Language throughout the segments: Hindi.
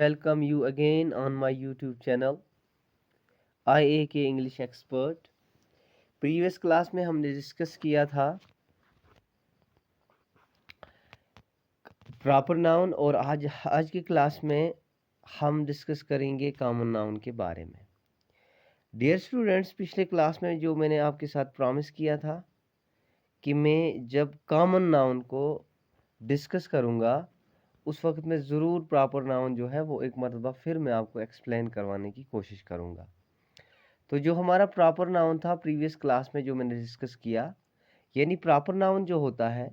Welcome you again on my YouTube channel IAK English Expert। Previous class में हमने डिस्कस किया था प्रॉपर नाउन और आज की क्लास में हम डिस्कस करेंगे कॉमन नाउन के बारे में। डियर स्टूडेंट्स, पिछले क्लास में जो मैंने आपके साथ प्रॉमिस किया था कि मैं जब कॉमन नाउन को डिस्कस करूँगा उस वक्त मैं ज़रूर प्रॉपर नाउन जो है वो एक मरतबा फिर मैं आपको एक्सप्लेन करवाने की कोशिश करूँगा। तो जो हमारा प्रॉपर नाउन था प्रीवियस क्लास में जो मैंने डिस्कस किया, यानी प्रॉपर नाउन जो होता है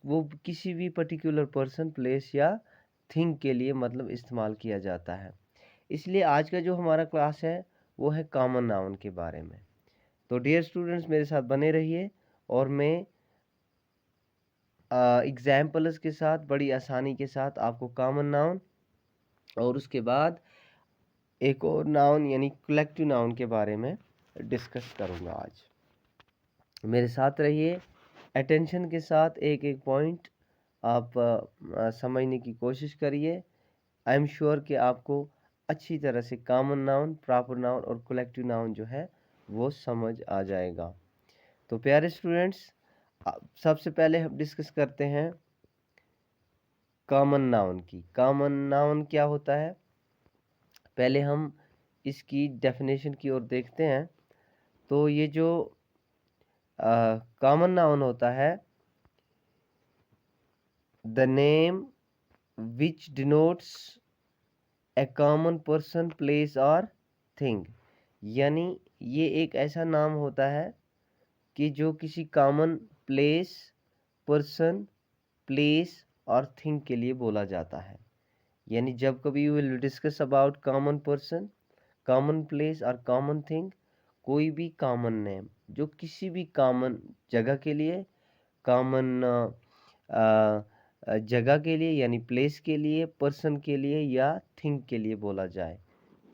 वो किसी भी पर्टिकुलर पर्सन, प्लेस या थिंग के लिए मतलब इस्तेमाल किया जाता है। इसलिए आज का जो हमारा क्लास है वो है कॉमन नाउन के बारे में। तो डियर स्टूडेंट्स, मेरे साथ बने रहिए और मैं एग्जाम्पल्स के साथ बड़ी आसानी के साथ आपको कॉमन नाउन और उसके बाद एक और नाउन यानी कलेक्टिव नाउन के बारे में डिस्कस करूँगा। आज मेरे साथ रहिए, अटेंशन के साथ एक एक पॉइंट आप समझने की कोशिश करिए। आई एम श्योर कि आपको अच्छी तरह से कॉमन नाउन, प्रॉपर नाउन और कलेक्टिव नाउन जो है वो समझ आ जाएगा। तो प्यारे स्टूडेंट्स, सबसे पहले हम डिस्कस करते हैं कॉमन नाउन की। कॉमन नाउन क्या होता है, पहले हम इसकी डेफिनेशन की ओर देखते हैं। तो ये जो कॉमन नाउन होता है, the name which denotes A common person, place और थिंग, यानी ये एक ऐसा नाम होता है कि जो किसी कॉमन प्लेस, पर्सन, प्लेस और थिंग के लिए बोला जाता है। यानी जब कभी you will discuss about common person, common place और कॉमन थिंग, कोई भी कॉमन नेम जो किसी भी कॉमन जगह के लिए, कॉमन जगह के लिए यानी प्लेस के लिए, पर्सन के लिए या थिंग के लिए बोला जाए,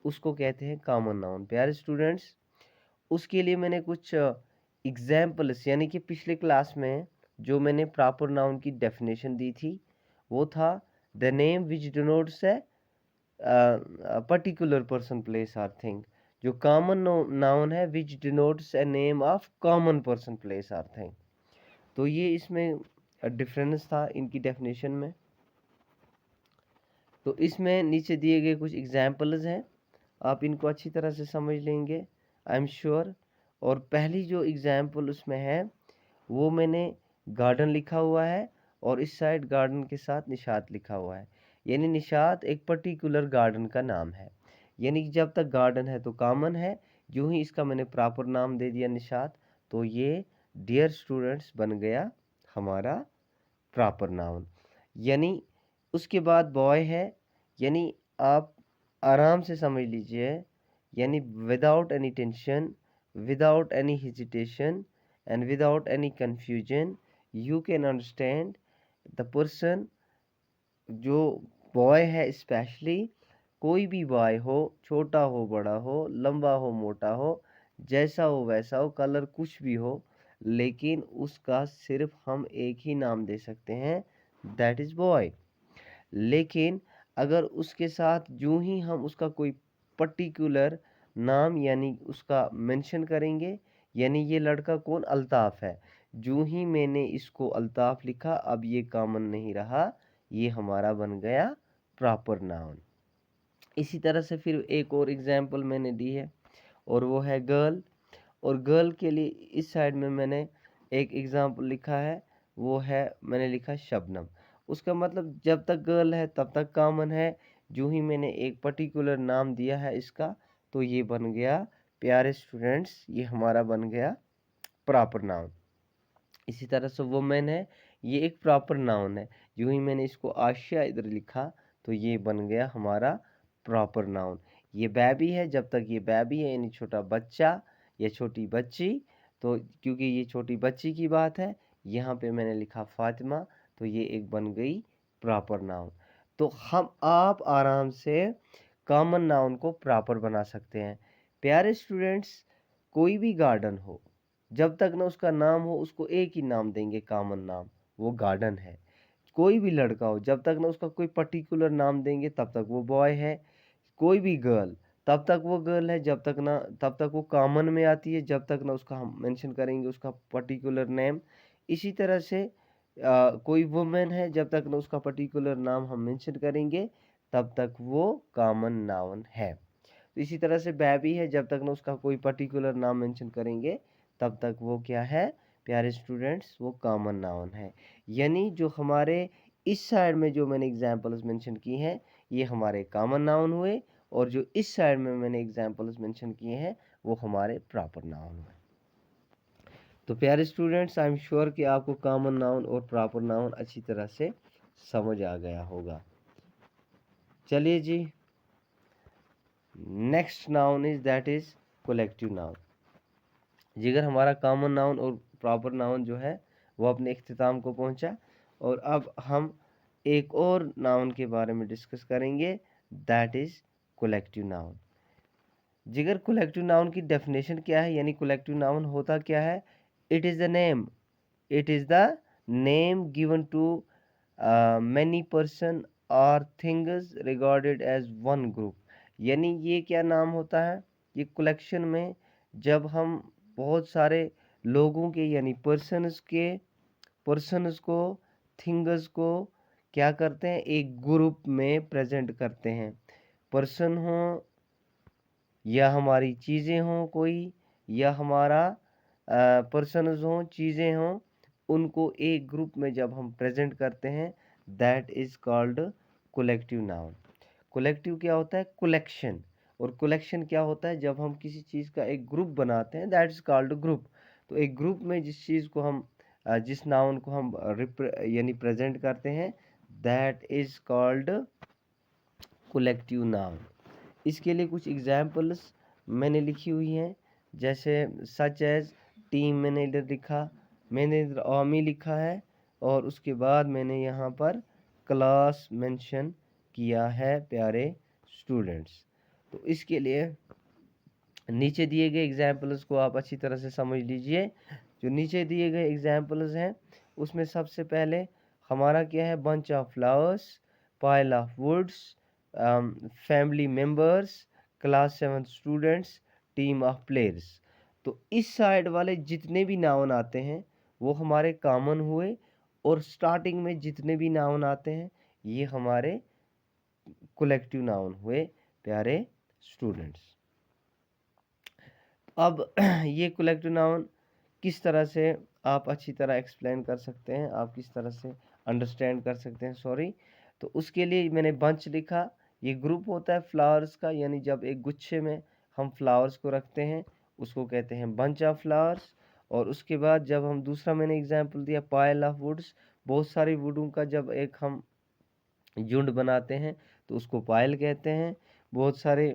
उसको कहते हैं कॉमन नाउन। प्यारे स्टूडेंट्स, उसके लिए मैंने कुछ एग्जाम्पल्स यानी कि पिछले क्लास में जो मैंने प्रॉपर नाउन की डेफिनेशन दी थी वो था the name which denotes a particular person, place और थिंग। जो कॉमन नाउन है विच denotes a name of common person, place और थिंग। तो ये इसमें डिफरेंस था इनकी डेफिनेशन में। तो इसमें नीचे दिए गए कुछ एग्जाम्पल्स हैं, आप इनको अच्छी तरह से समझ लेंगे आई एम श्योर। और पहली जो एग्जाम्पल उसमें है वो मैंने गार्डन लिखा हुआ है और इस साइड गार्डन के साथ निशात लिखा हुआ है। यानी निशात एक पर्टिकुलर गार्डन का नाम है, यानी कि जब तक गार्डन है तो कॉमन है। जो ही इसका मैंने प्रॉपर नाम दे दिया निशात, तो ये डियर स्टूडेंट्स बन गया हमारा प्रॉपर नाउन। यानी उसके बाद बॉय है, यानी आप आराम से समझ लीजिए, यानी without any tension, without any hesitation and without any confusion you can understand the person. जो बॉय है स्पेशली, कोई भी बॉय हो, छोटा हो बड़ा हो, लंबा हो मोटा हो, जैसा हो वैसा हो, कलर कुछ भी हो, लेकिन उसका सिर्फ हम एक ही नाम दे सकते हैं, दैट इज बॉय। लेकिन अगर उसके साथ जो ही हम उसका कोई पर्टिकुलर नाम यानी उसका मेंशन करेंगे, यानी ये लड़का कौन, अल्ताफ है, जो ही मैंने इसको अल्ताफ लिखा, अब ये कॉमन नहीं रहा, ये हमारा बन गया प्रॉपर नाउन। इसी तरह से फिर एक और एग्जाम्पल मैंने दी है और वो है गर्ल। और गर्ल के लिए इस साइड में मैंने एक एग्जाम्पल लिखा है, वो है मैंने लिखा शबनम। उसका मतलब जब तक गर्ल है तब तक कॉमन है, जो ही मैंने एक पर्टिकुलर नाम दिया है इसका, तो ये बन गया, प्यारे स्टूडेंट्स, ये हमारा बन गया प्रॉपर नाउन। इसी तरह से वुमेन है, ये एक प्रॉपर नाउन है, जो ही मैंने इसको आशिया इधर लिखा तो ये बन गया हमारा प्रॉपर नाउन। ये बेबी है, जब तक ये बेबी है यानी छोटा बच्चा या छोटी बच्ची, तो क्योंकि ये छोटी बच्ची की बात है, यहाँ पे मैंने लिखा फातिमा, तो ये एक बन गई प्रॉपर नाउन। तो आप आराम से कॉमन नाउन को प्रॉपर बना सकते हैं। प्यारे स्टूडेंट्स, कोई भी गार्डन हो, जब तक ना उसका नाम हो उसको एक ही नाम देंगे कॉमन नाम, वो गार्डन है। कोई भी लड़का हो, जब तक ना उसका कोई पर्टिकुलर नाम देंगे तब तक वो बॉय है। कोई भी गर्ल तब तक वो गर्ल है, जब तक ना तब तक वो कॉमन में आती है, जब तक ना उसका हम मेंशन करेंगे उसका पर्टिकुलर नेम। इसी तरह से कोई वुमेन है, जब तक ना उसका पर्टिकुलर नाम हम मेंशन करेंगे तब तक वो कॉमन नाउन है। तो इसी तरह से बेबी है, जब तक ना उसका कोई पर्टिकुलर नाम मेंशन करेंगे तब तक वो क्या है प्यारे स्टूडेंट्स, वो कॉमन नाउन है। यानी जो हमारे इस साइड में जो मैंने एग्जांपल्स मेंशन की हैं ये हमारे कॉमन नाउन हुए, और जो इस साइड में मैंने एग्जांपल्स मेंशन किए हैं वो हमारे प्रॉपर नाउन हुए। तो प्यारे स्टूडेंट्स, आई एम श्योर कि आपको कॉमन नाउन और प्रॉपर नाउन अच्छी तरह से समझ आ गया होगा। चलिए जी, next noun is that is collective noun. जिगर हमारा कॉमन नाउन और प्रॉपर नाउन जो है वो अपने इख्तिताम को पहुंचा, और अब हम एक और नाउन के बारे में डिस्कस करेंगे, दैट इज कलेक्टिव नाउन। जिगर कलेक्टिव नाउन की डेफिनेशन क्या है, यानी कलेक्टिव नाउन होता क्या है? It is the name, it is the name given to many person और things regarded as one group. यानी ये क्या नाम होता है? ये कलेक्शन में जब हम बहुत सारे लोगों के यानी पर्सन्स को थिंग्स को क्या करते हैं, एक ग्रुप में प्रेजेंट करते हैं। पर्सन हो या हमारी चीज़ें हों कोई, या हमारा पर्सन्स हों, चीज़ें हों, उनको एक ग्रुप में जब हम प्रेजेंट करते हैं that is called collective noun. Collective क्या होता है? कलेक्शन। और कलेक्शन क्या होता है? जब हम किसी चीज़ का एक ग्रुप बनाते हैं दैट इज़ कॉल्ड ग्रुप। तो एक ग्रुप में जिस चीज़ को हम जिस नाउन को हम यानी प्रेजेंट करते हैं that is called collective noun. इसके लिए कुछ एग्जाम्पल्स मैंने लिखी हुई हैं, जैसे सच एज टीम मैंने इधर लिखा, मैंने इधर आर्मी लिखा है, और उसके बाद मैंने यहाँ पर क्लास मेंशन किया है प्यारे स्टूडेंट्स। तो इसके लिए नीचे दिए गए एग्जाम्पल्स को आप अच्छी तरह से समझ लीजिए। जो नीचे दिए गए एग्जाम्पल्स हैं उसमें सबसे पहले हमारा क्या है? Bunch of flowers, pile of woods, family members, class 7 students, team of players. तो इस साइड वाले जितने भी नाउन आते हैं वो हमारे कॉमन हुए, और स्टार्टिंग में जितने भी नाउन आते हैं ये हमारे कलेक्टिव नाउन हुए प्यारे स्टूडेंट्स। अब ये कलेक्टिव नाउन किस तरह से आप अच्छी तरह एक्सप्लेन कर सकते हैं, आप किस तरह से अंडरस्टैंड कर सकते हैं, सॉरी। तो उसके लिए मैंने बंच लिखा, ये ग्रुप होता है फ्लावर्स का, यानी जब एक गुच्छे में हम फ्लावर्स को रखते हैं उसको कहते हैं बंच ऑफ फ्लावर्स। और उसके बाद जब हम दूसरा मैंने एग्जांपल दिया पाइल ऑफ वुड्स, बहुत सारी वुडों का जब एक हम झुंड बनाते हैं तो उसको पाइल कहते हैं। बहुत सारे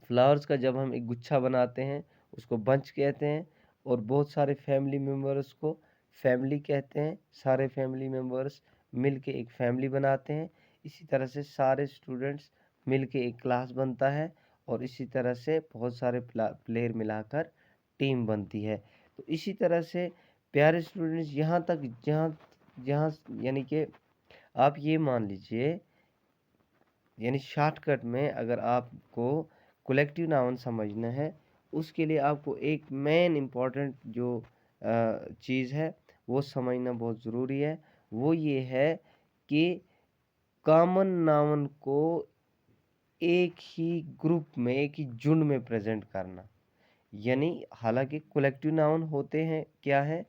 फ्लावर्स का जब हम एक गुच्छा बनाते हैं उसको बंच कहते हैं। और बहुत सारे फैमिली मेम्बर्स को फैमिली कहते हैं, सारे फैमिली मेम्बर्स मिल के एक फैमिली बनाते हैं। इसी तरह से सारे स्टूडेंट्स मिल के एक क्लास बनता है, और इसी तरह से बहुत सारे प्लेयर मिलाकर टीम बनती है। तो इसी तरह से प्यारे स्टूडेंट्स यहाँ तक जहाँ जहाँ यानी कि आप ये मान लीजिए, यानी शॉर्टकट में अगर आपको कलेक्टिव नाउन समझना है उसके लिए आपको एक मेन इम्पॉर्टेंट जो चीज़ है वो समझना बहुत ज़रूरी है। वो ये है कि कॉमन नाउन को एक ही ग्रुप में, एक ही झुंड में प्रेजेंट करना। यानी हालांकि कलेक्टिव नाउन होते हैं क्या है,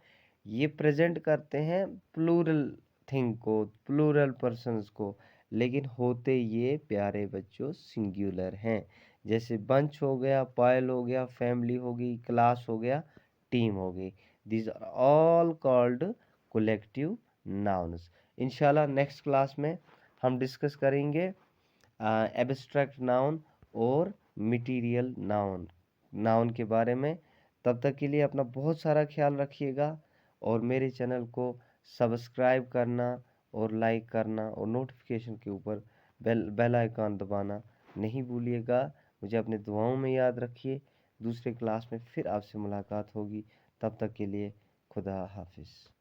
ये प्रेजेंट करते हैं प्लूरल थिंग को, प्लूरल पर्सन्स को, लेकिन होते ये प्यारे बच्चों सिंगुलर हैं। जैसे बंच हो गया, पायल हो गया, फैमिली हो गई, क्लास हो गया, टीम हो गई। These are all called collective nouns. इंशाल्लाह नेक्स्ट क्लास में हम डिस्कस करेंगे एब्स्ट्रैक्ट नाउन और मटेरियल नाउन नाउन के बारे में। तब तक के लिए अपना बहुत सारा ख्याल रखिएगा, और मेरे चैनल को सब्सक्राइब करना और लाइक करना और नोटिफिकेशन के ऊपर बेल आइकन दबाना नहीं भूलिएगा। मुझे अपने दुआओं में याद रखिए। दूसरे क्लास में फिर आपसे मुलाकात होगी, तब तक के लिए खुदा हाफिज़।